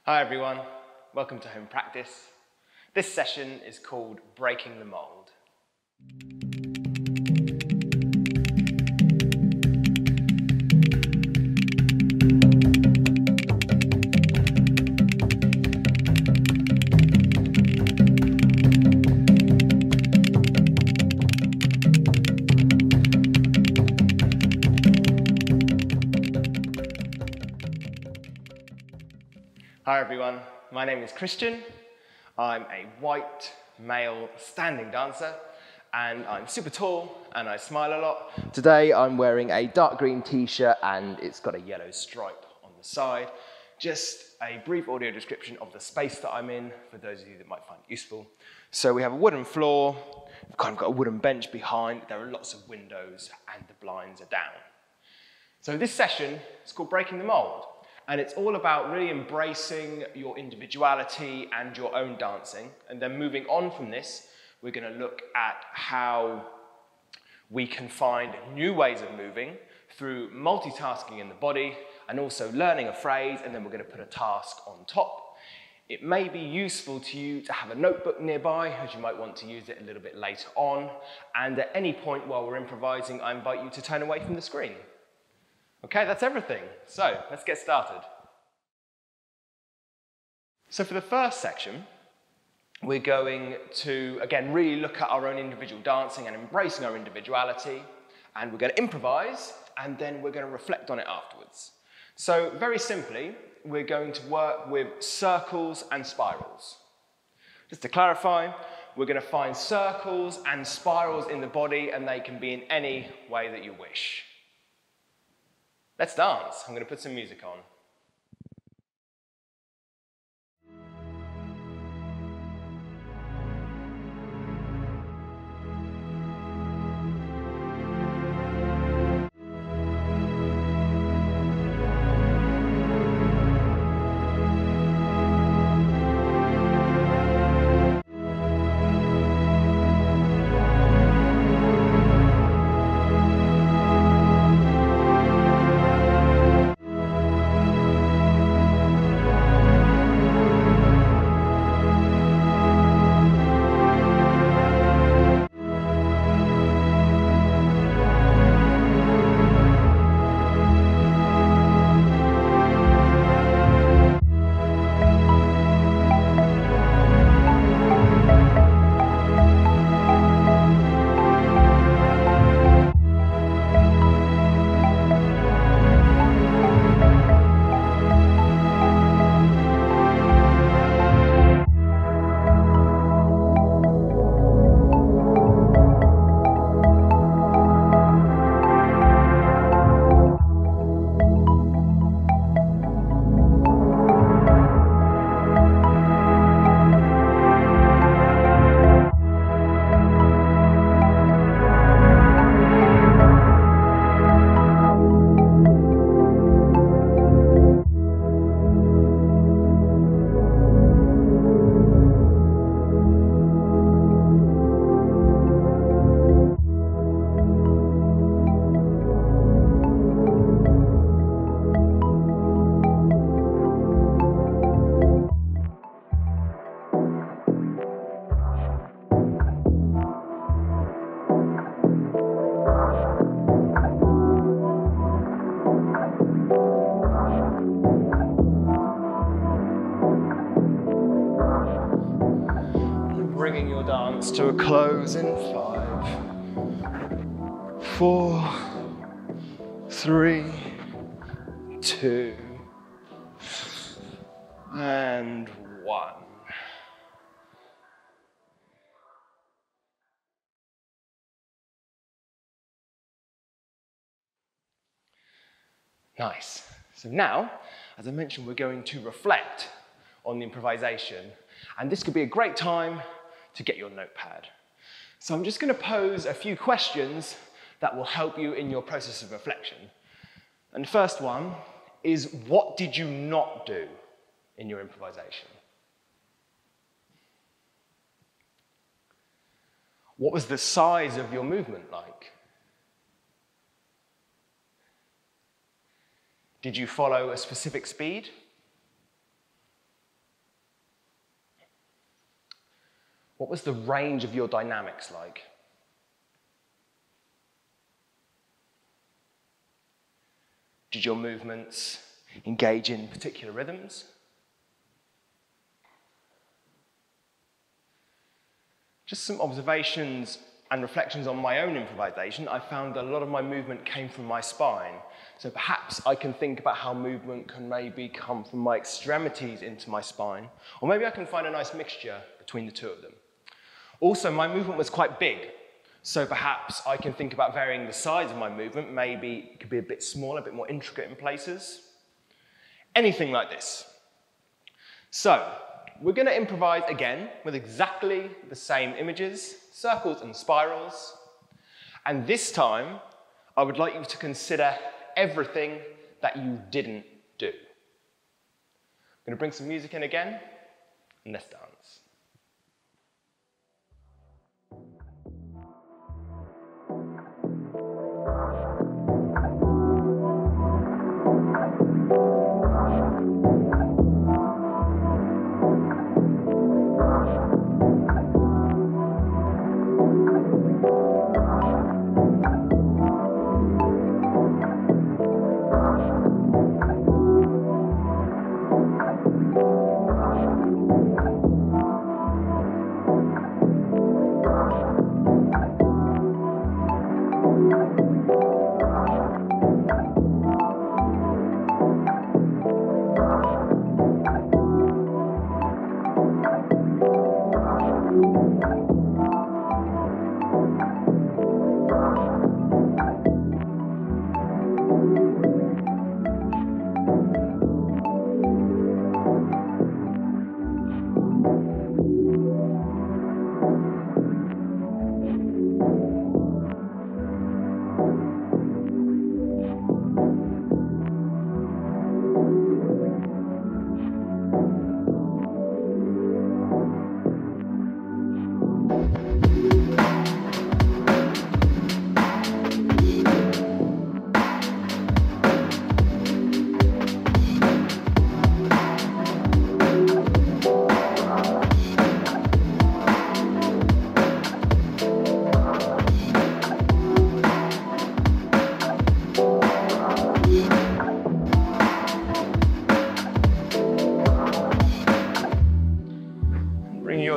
Hi everyone, welcome to home practice. This session is called Breaking the Mold. Hi everyone, my name is Christian. I'm a white male standing dancer and I'm super tall and I smile a lot. Today I'm wearing a dark green t-shirt and it's got a yellow stripe on the side. Just a brief audio description of the space that I'm in for those of you that might find it useful. So we have a wooden floor, we've kind of got a wooden bench behind, there are lots of windows and the blinds are down. So this session is called Breaking the Mold. And it's all about really embracing your individuality and your own dancing. And then moving on from this, we're going to look at how we can find new ways of moving through multitasking in the body and also learning a phrase, and then we're going to put a task on top. It may be useful to you to have a notebook nearby, as you might want to use it a little bit later on. And at any point while we're improvising, I invite you to turn away from the screen. Okay, that's everything. So let's get started. So for the first section, we're going to, again, really look at our own individual dancing and embracing our individuality. And we're going to improvise, and then we're going to reflect on it afterwards. So very simply, we're going to work with circles and spirals. Just to clarify, we're going to find circles and spirals in the body, and they can be in any way that you wish. Let's dance. I'm going to put some music on. Bringing your dance to a close in 5, 4, 3, 2, and 1. Nice. So now, as I mentioned, we're going to reflect on the improvisation, and this could be a great time to get your notepad. So I'm just going to pose a few questions that will help you in your process of reflection. And the first one is, what did you not do in your improvisation? What was the size of your movement like? Did you follow a specific speed? What was the range of your dynamics like? Did your movements engage in particular rhythms? Just some observations and reflections on my own improvisation. I found that a lot of my movement came from my spine. So perhaps I can think about how movement can maybe come from my extremities into my spine, or maybe I can find a nice mixture between the two of them. Also, my movement was quite big, so perhaps I can think about varying the size of my movement. Maybe it could be a bit smaller, a bit more intricate in places. Anything like this. So, we're going to improvise again with exactly the same images, circles and spirals. And this time, I would like you to consider everything that you didn't do. I'm going to bring some music in again, and let's dance.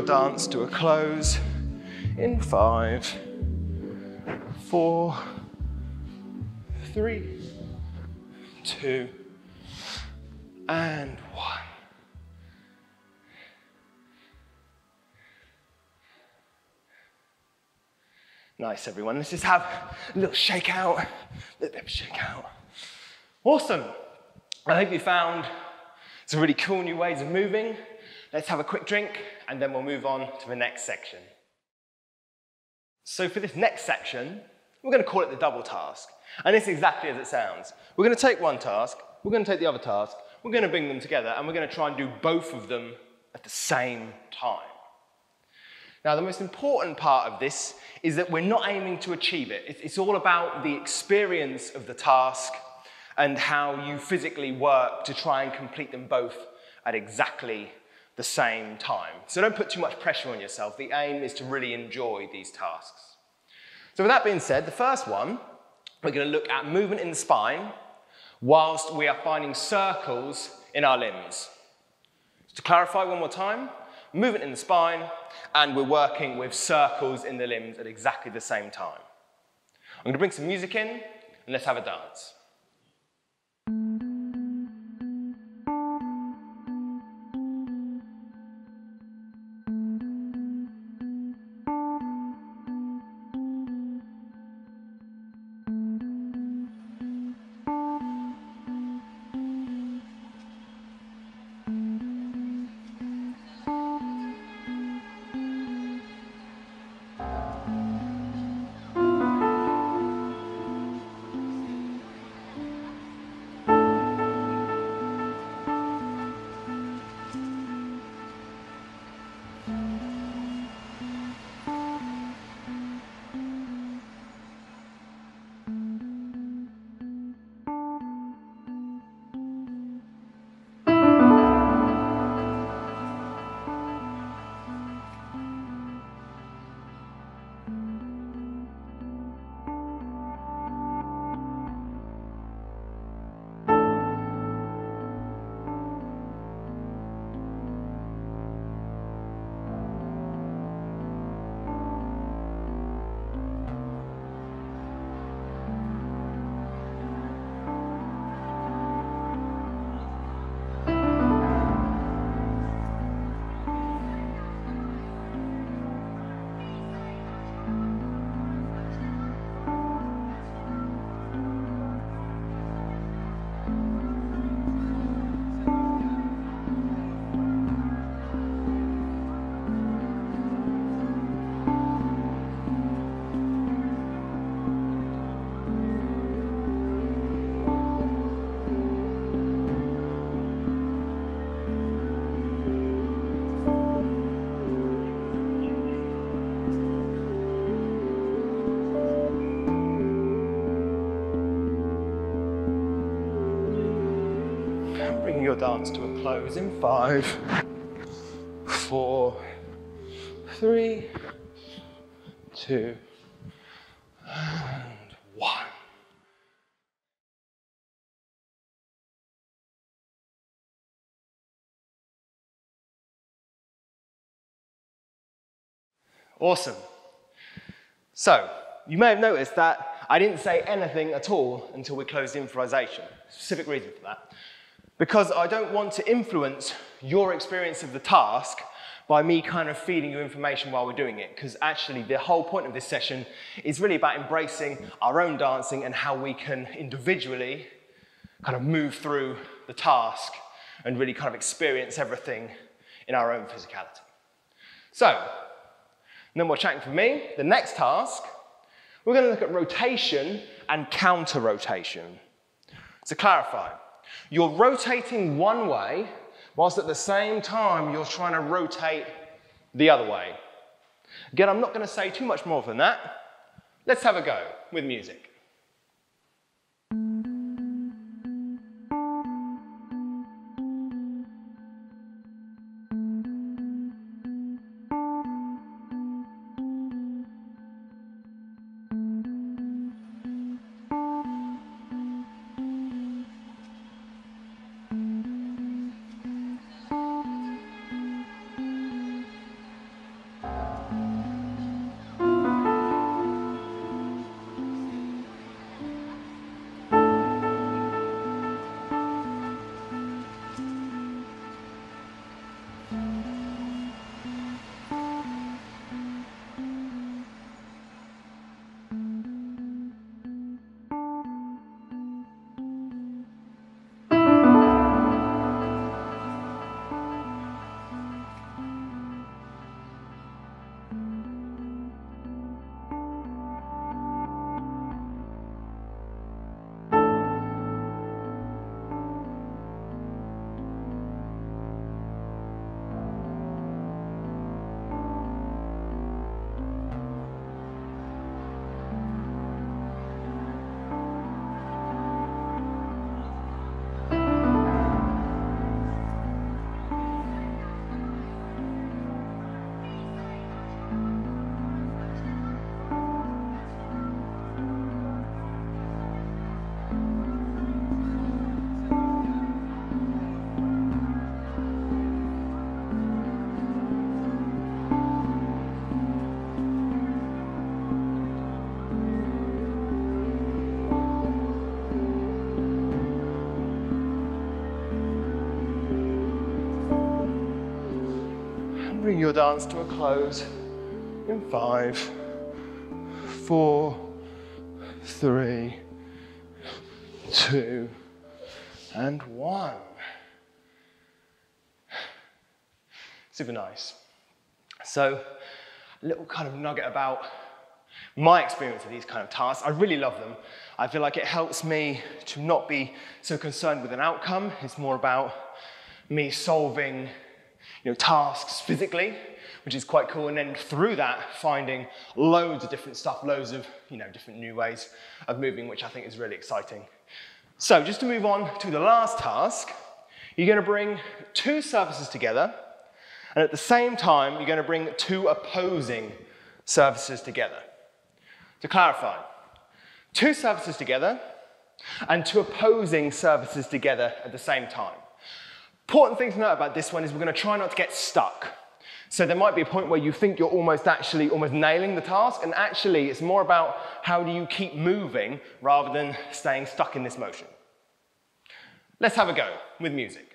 Dance to a close in 5, 4, 3, 2, and 1. Nice, everyone. Let's just have a little shake out, a little bit of shake out. Awesome. I hope you found some really cool new ways of moving. Let's have a quick drink, and then we'll move on to the next section. So for this next section, we're going to call it the double task. And it's exactly as it sounds. We're going to take one task, we're going to take the other task, we're going to bring them together, and we're going to try and do both of them at the same time. Now, the most important part of this is that we're not aiming to achieve it. It's all about the experience of the task and how you physically work to try and complete them both at exactly the same time. So don't put too much pressure on yourself. The aim is to really enjoy these tasks. So with that being said, the first one, we're going to look at movement in the spine whilst we are finding circles in our limbs. So to clarify one more time, movement in the spine, and we're working with circles in the limbs at exactly the same time. I'm going to bring some music in, and let's have a dance. Bring your dance to a close in 5, 4, 3, 2, and 1. Awesome. So, you may have noticed that I didn't say anything at all until we closed the improvisation. Specific reason for that. Because I don't want to influence your experience of the task by me kind of feeding you information while we're doing it. Because actually the whole point of this session is really about embracing our own dancing and how we can individually kind of move through the task and really kind of experience everything in our own physicality. So, no more chatting from me. The next task, we're going to look at rotation and counter-rotation. To clarify, you're rotating one way, whilst at the same time you're trying to rotate the other way. Again, I'm not going to say too much more than that. Let's have a go with music. Bring your dance to a close in 5, 4, 3, 2, and 1. Super nice. So, a little kind of nugget about my experience of these kind of tasks. I really love them. I feel like it helps me to not be so concerned with an outcome. It's more about me solving tasks physically, which is quite cool, and then through that finding loads of different stuff, loads of different new ways of moving, which I think is really exciting. So just to move on to the last task, you're going to bring 2 surfaces together, and at the same time you're going to bring 2 opposing surfaces together. To clarify, 2 surfaces together and 2 opposing surfaces together at the same time. Important thing to note about this one is we're going to try not to get stuck. So there might be a point where you think you're almost nailing the task, and actually it's more about how do you keep moving rather than staying stuck in this motion. Let's have a go with music.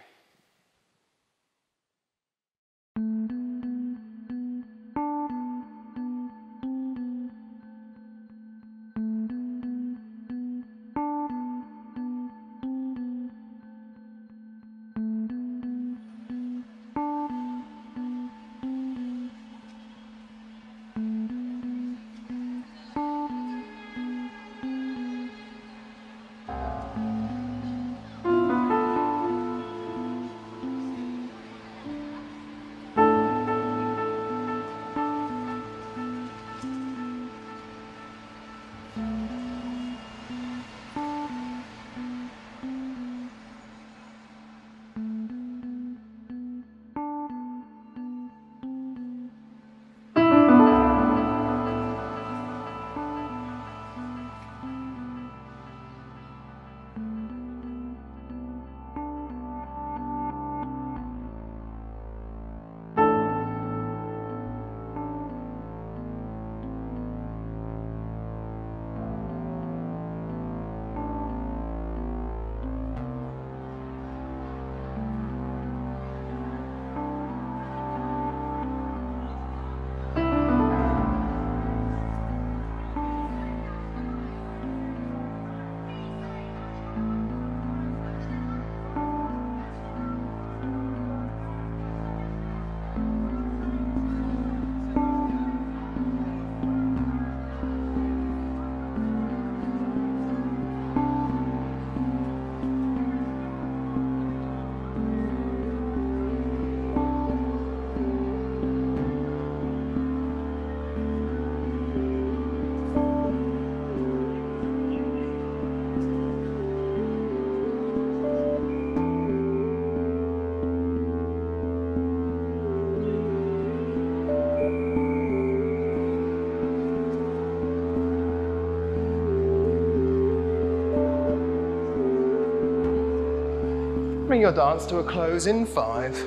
Bring your dance to a close in 5,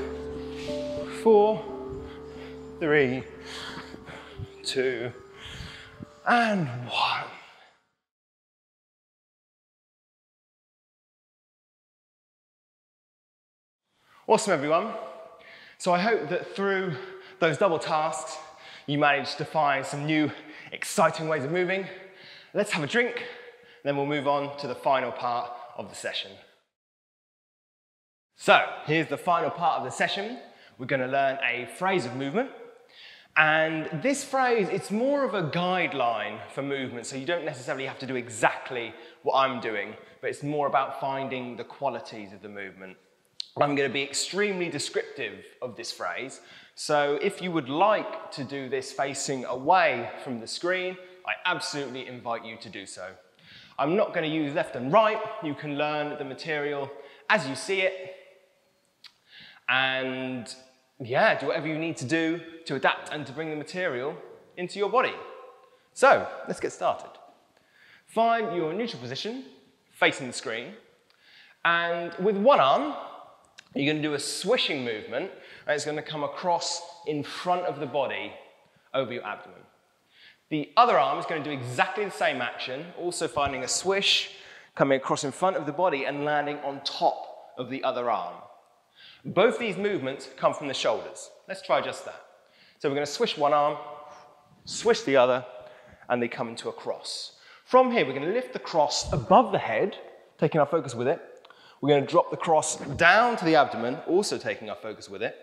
4, 3, 2, and 1. Awesome, everyone. So I hope that through those double tasks, you managed to find some new, exciting ways of moving. Let's have a drink, then we'll move on to the final part of the session. So, here's the final part of the session. We're going to learn a phrase of movement. And this phrase, it's more of a guideline for movement, so you don't necessarily have to do exactly what I'm doing, but it's more about finding the qualities of the movement. I'm going to be extremely descriptive of this phrase, so if you would like to do this facing away from the screen, I absolutely invite you to do so. I'm not going to use left and right. You can learn the material as you see it. And yeah, do whatever you need to do to adapt and to bring the material into your body. So, let's get started. Find your neutral position, facing the screen, and with one arm, you're going to do a swishing movement, and it's going to come across in front of the body over your abdomen. The other arm is going to do exactly the same action, also finding a swish, coming across in front of the body and landing on top of the other arm. Both these movements come from the shoulders. Let's try just that. So we're going to swish one arm, swish the other, and they come into a cross. From here, we're going to lift the cross above the head, taking our focus with it. We're going to drop the cross down to the abdomen, also taking our focus with it.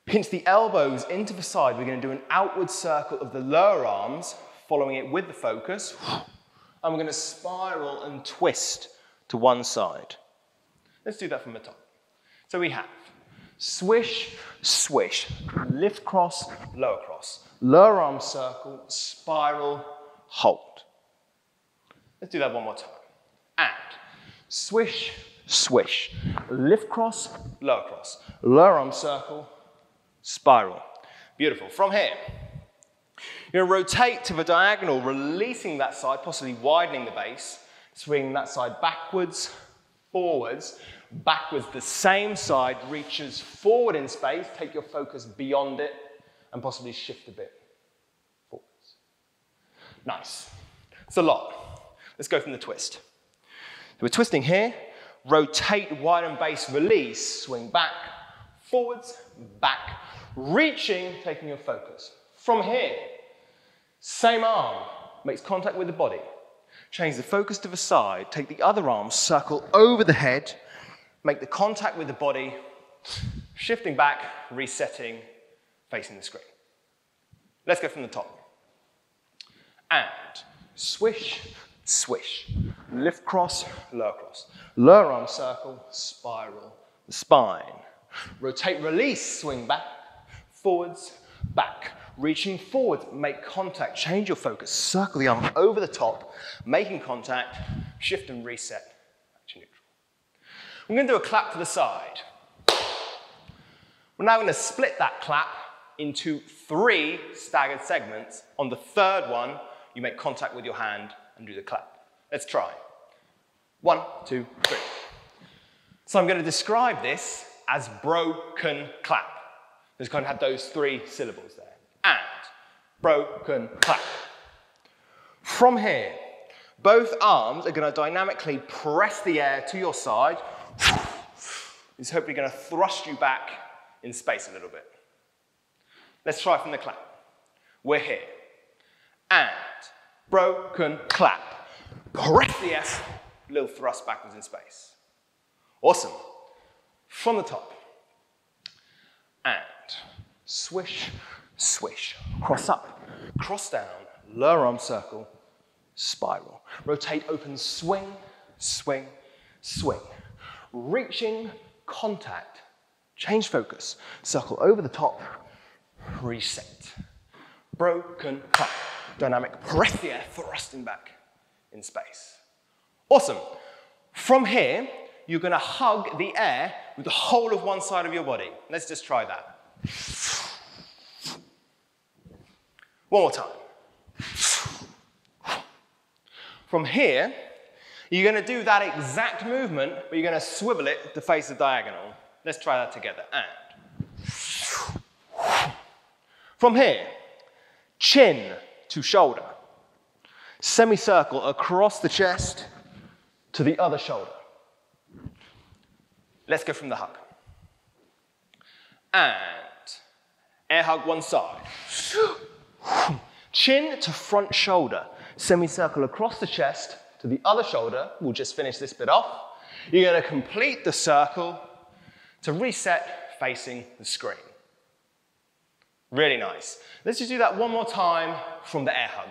Pinch the elbows into the side. We're going to do an outward circle of the lower arms, following it with the focus. And we're going to spiral and twist to one side. Let's do that from the top. So we have swish, swish, lift cross, lower arm circle, spiral, hold. Let's do that one more time. And swish, swish, lift cross, lower arm circle, spiral. Beautiful. From here, you're going to rotate to the diagonal, releasing that side, possibly widening the base, swinging that side backwards, forwards, backwards, the same side reaches forward in space, take your focus beyond it, and possibly shift a bit forwards. Nice. It's a lot. Let's go from the twist. So we're twisting here, rotate, widen base, release, swing back, forwards, back, reaching, taking your focus. From here, same arm makes contact with the body. Change the focus to the side, take the other arm, circle over the head, make the contact with the body, shifting back, resetting, facing the screen. Let's go from the top. And swish, swish, lift cross, lower arm circle, spiral, the spine. Rotate, release, swing back, forwards, back. Reaching forwards, make contact, change your focus, circle the arm over the top, making contact, shift and reset, back to neutral. We're going to do a clap to the side. We're now going to split that clap into 3 staggered segments. On the third one, you make contact with your hand and do the clap. Let's try. 1, 2, 3. So I'm going to describe this as broken clap. Just kind of have those 3 syllables there. And broken clap. From here, both arms are going to dynamically press the air to your side. It's hopefully going to thrust you back in space a little bit. Let's try from the clap. We're here. And broken clap. Press the S, little thrust backwards in space. Awesome. From the top. And swish, swish. Cross up, cross down, lower arm circle, spiral. Rotate, open, swing, swing, swing. Reaching, contact, change focus. Circle over the top, reset. Broken clap. Dynamic, press the air, thrusting back in space. Awesome. From here, you're going to hug the air with the whole of one side of your body. Let's just try that. One more time. From here, you're going to do that exact movement, but you're going to swivel it to face the diagonal. Let's try that together. And from here, chin to shoulder. Semicircle across the chest to the other shoulder. Let's go from the hug. And air hug one side. Chin to front shoulder. Semicircle across the chest to the other shoulder. We'll just finish this bit off. You're going to complete the circle to reset facing the screen. Really nice. Let's just do that one more time from the air hug.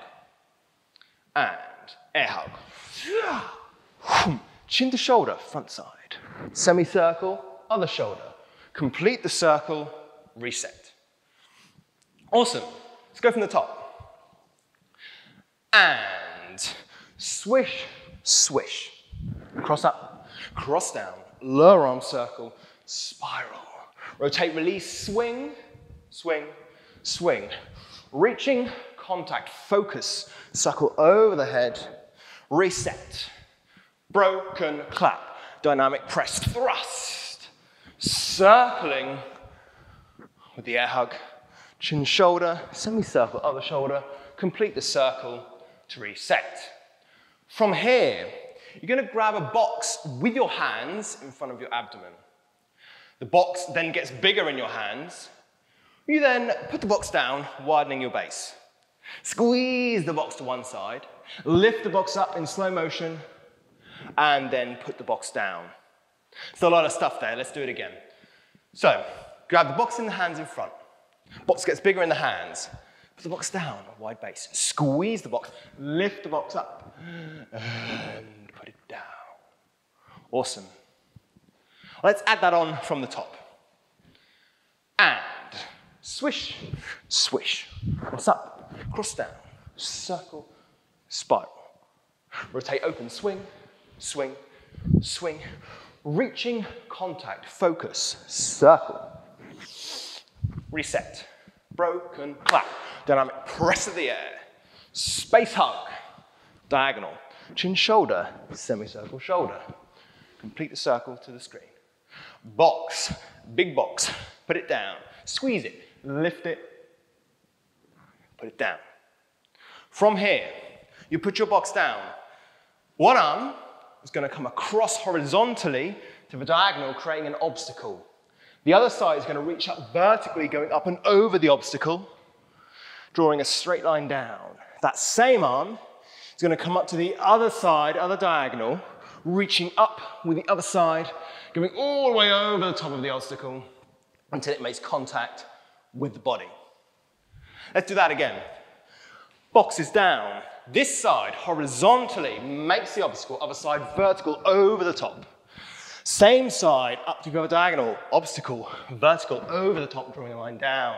And air hug. Chin to shoulder, front side. Semicircle, other shoulder. Complete the circle, reset. Awesome. Let's go from the top. And swish, swish. Cross up, cross down, lower arm circle, spiral. Rotate, release, swing, swing, swing. Reaching, contact, focus, circle over the head, reset. Broken clap, dynamic press, thrust. Circling with the air hug. Chin, shoulder, semicircle, other shoulder. Complete the circle to reset. From here, you're going to grab a box with your hands in front of your abdomen. The box then gets bigger in your hands. You then put the box down, widening your base. Squeeze the box to one side, lift the box up in slow motion, and then put the box down. There's a lot of stuff there, let's do it again. So, grab the box in the hands in front. Box gets bigger in the hands. Put the box down, a wide base. Squeeze the box, lift the box up, and put it down. Awesome. Let's add that on from the top. And swish, swish. Cross up, cross down, circle, spiral. Rotate, open, swing, swing, swing. Reaching, contact, focus, circle. Reset. Broken clap. Dynamic press of the air. Space hug. Diagonal. Chin, shoulder, semicircle, shoulder. Complete the circle to the screen. Box, big box. Put it down. Squeeze it. Lift it. Put it down. From here, you put your box down. One arm is going to come across horizontally to the diagonal, creating an obstacle. The other side is going to reach up vertically, going up and over the obstacle, drawing a straight line down. That same arm is going to come up to the other side, other diagonal, reaching up with the other side, going all the way over the top of the obstacle until it makes contact with the body. Let's do that again. Box is down. This side horizontally makes the obstacle, other side vertical over the top. Same side up to the diagonal, obstacle, vertical over the top, drawing a line down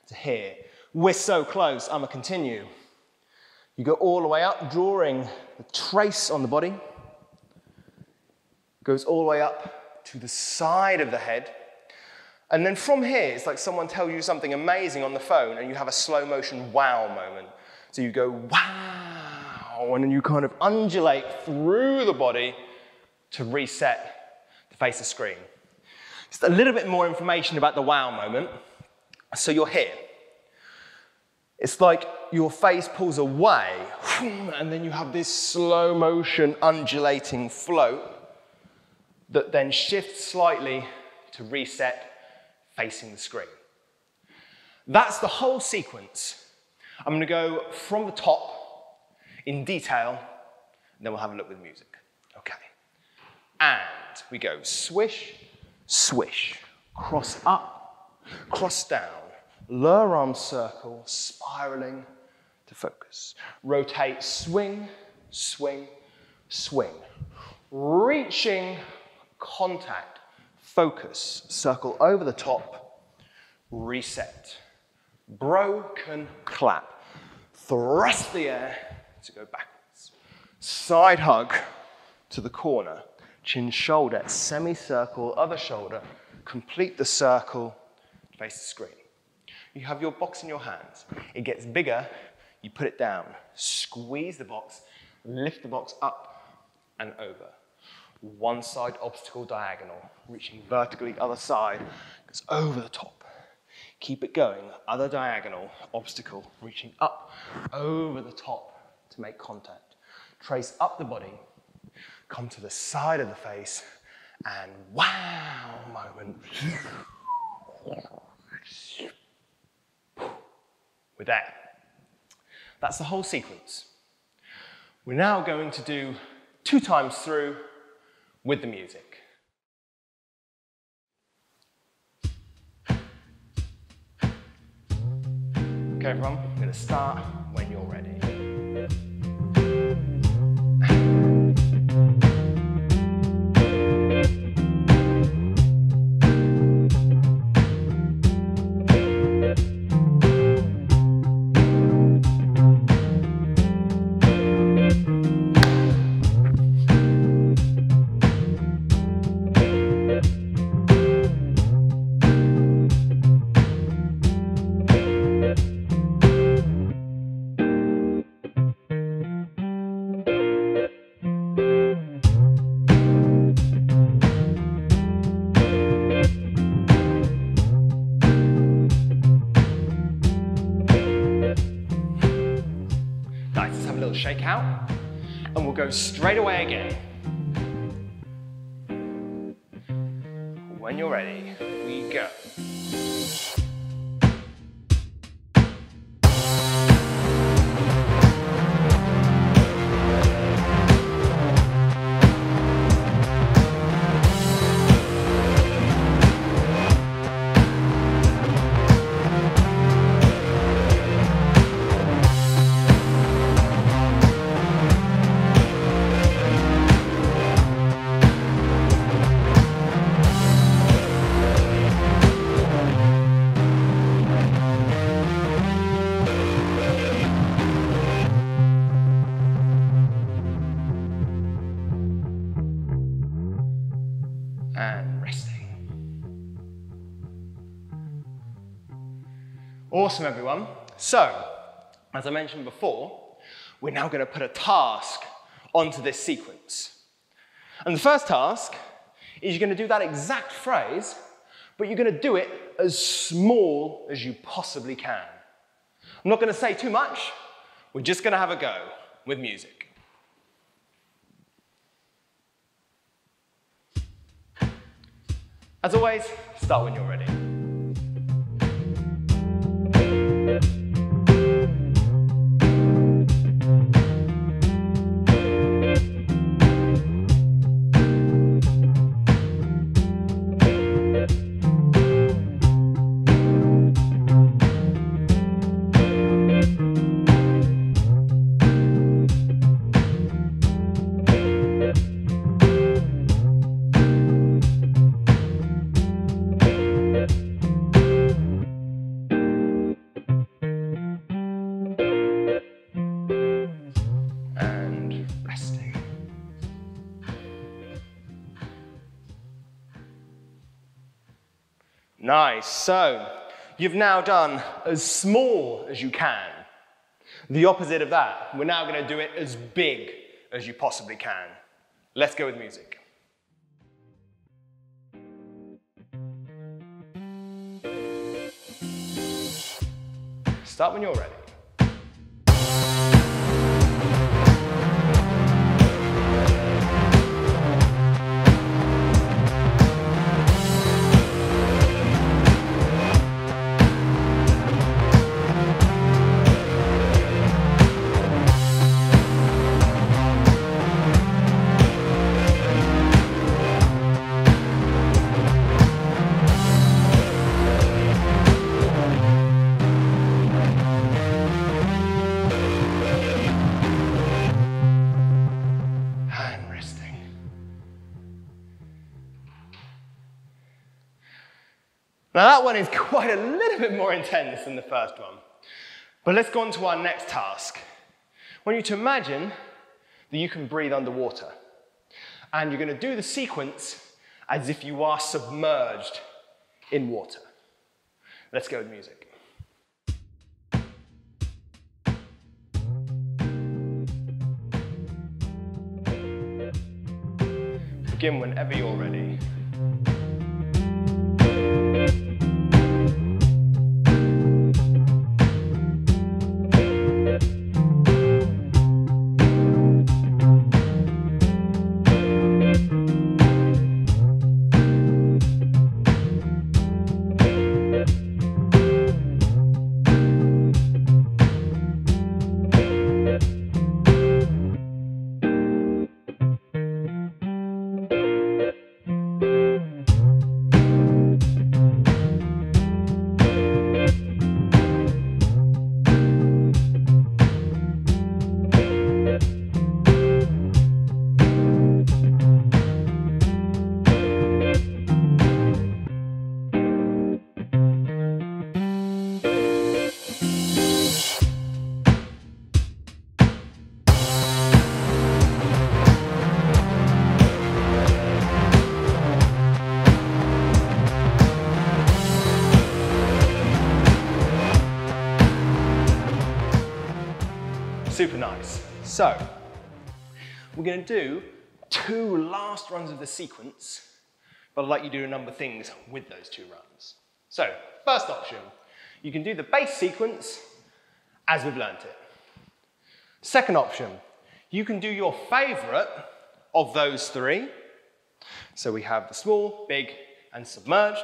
to here. We're so close, I'm gonna continue. You go all the way up, drawing the trace on the body. Goes all the way up to the side of the head. And then from here, it's like someone tells you something amazing on the phone and you have a slow motion wow moment. So you go wow, and then you kind of undulate through the body to reset the face of the screen. Just a little bit more information about the wow moment. So you're here. It's like your face pulls away, and then you have this slow motion undulating float that then shifts slightly to reset facing the screen. That's the whole sequence. I'm going to go from the top in detail, and then we'll have a look with music. Okay. And we go swish, swish, cross up, cross down, lower arm circle, spiraling to focus. Rotate, swing, swing, swing. Reaching, contact, focus, circle over the top, reset. Broken clap. Thrust the air to go backwards. Side hug to the corner. Chin, shoulder, semicircle, other shoulder. Complete the circle, face the screen. You have your box in your hands. It gets bigger, you put it down. Squeeze the box, lift the box up and over. One side obstacle diagonal, reaching vertically, other side, goes over the top. Keep it going, other diagonal, obstacle, reaching up, over the top to make contact. Trace up the body, come to the side of the face, and wow moment. With that. That's the whole sequence. We're now going to do 2 times through with the music. Okay, everyone, I'm going to start when you're ready. Shake out, and we'll go straight away again. When you're ready, we go. And resting. Awesome, everyone. So, as I mentioned before, we're now going to put a task onto this sequence. And the first task is you're going to do that exact phrase, but you're going to do it as small as you possibly can. I'm not going to say too much. We're just going to have a go with music. As always, start when you're ready. Nice. So you've now done as small as you can. The opposite of that, we're now going to do it as big as you possibly can. Let's go with music. Start when you're ready. Now that one is quite a little bit more intense than the first one. But let's go on to our next task. I want you to imagine that you can breathe underwater. And you're going to do the sequence as if you are submerged in water. Let's go with music. Begin whenever you're ready. Super nice. So, we're going to do 2 last runs of the sequence, but I'd like you to do a number of things with those 2 runs. So, first option, you can do the base sequence as we've learnt it. Second option, you can do your favourite of those 3. So we have the small, big, and submerged.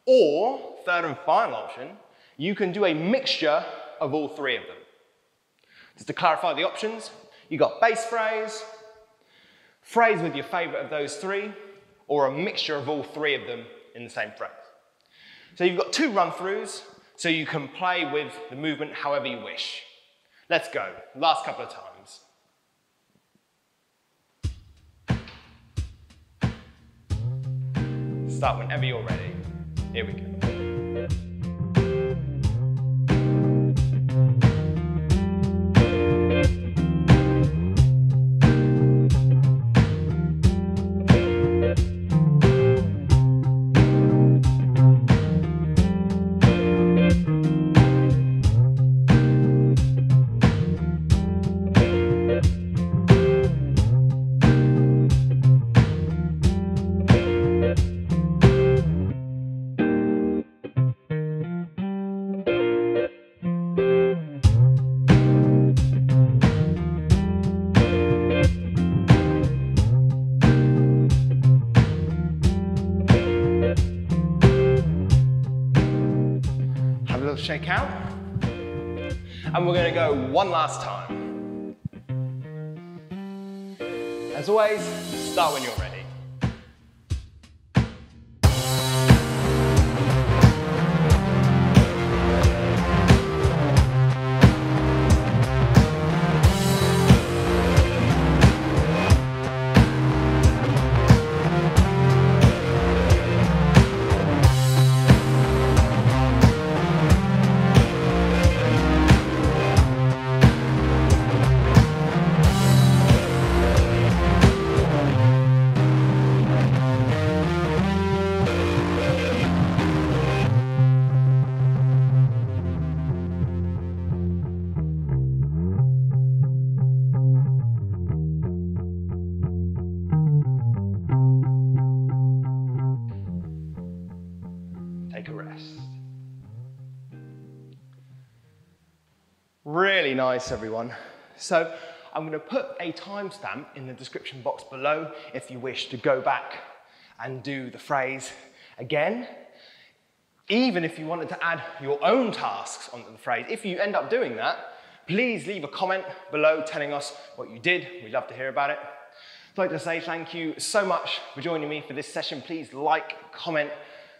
Or, third and final option, you can do a mixture of all 3 of them. Just to clarify the options, you got base phrase, phrase with your favourite of those 3, or a mixture of all 3 of them in the same phrase. So you've got 2 run-throughs, so you can play with the movement however you wish. Let's go. Last couple of times. Start whenever you're ready. Here we go. Shake out, and we're going to go one last time. As always, start when you're ready. take a rest. Really nice, everyone. So I'm going to put a timestamp in the description box below if you wish to go back and do the phrase again. Even if you wanted to add your own tasks onto the phrase, if you end up doing that, please leave a comment below telling us what you did. We'd love to hear about it. I'd like to say thank you so much for joining me for this session. Please like, comment,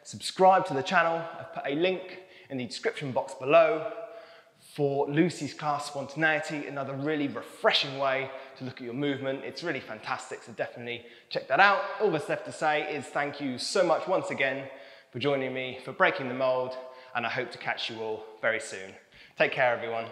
subscribe to the channel. I've put a link in the description box below for Lucy's class Spontaneity, another really refreshing way to look at your movement. It's really fantastic, so definitely check that out. All that's left to say is thank you so much once again for joining me for Breaking the Mold, and I hope to catch you all very soon. Take care, everyone.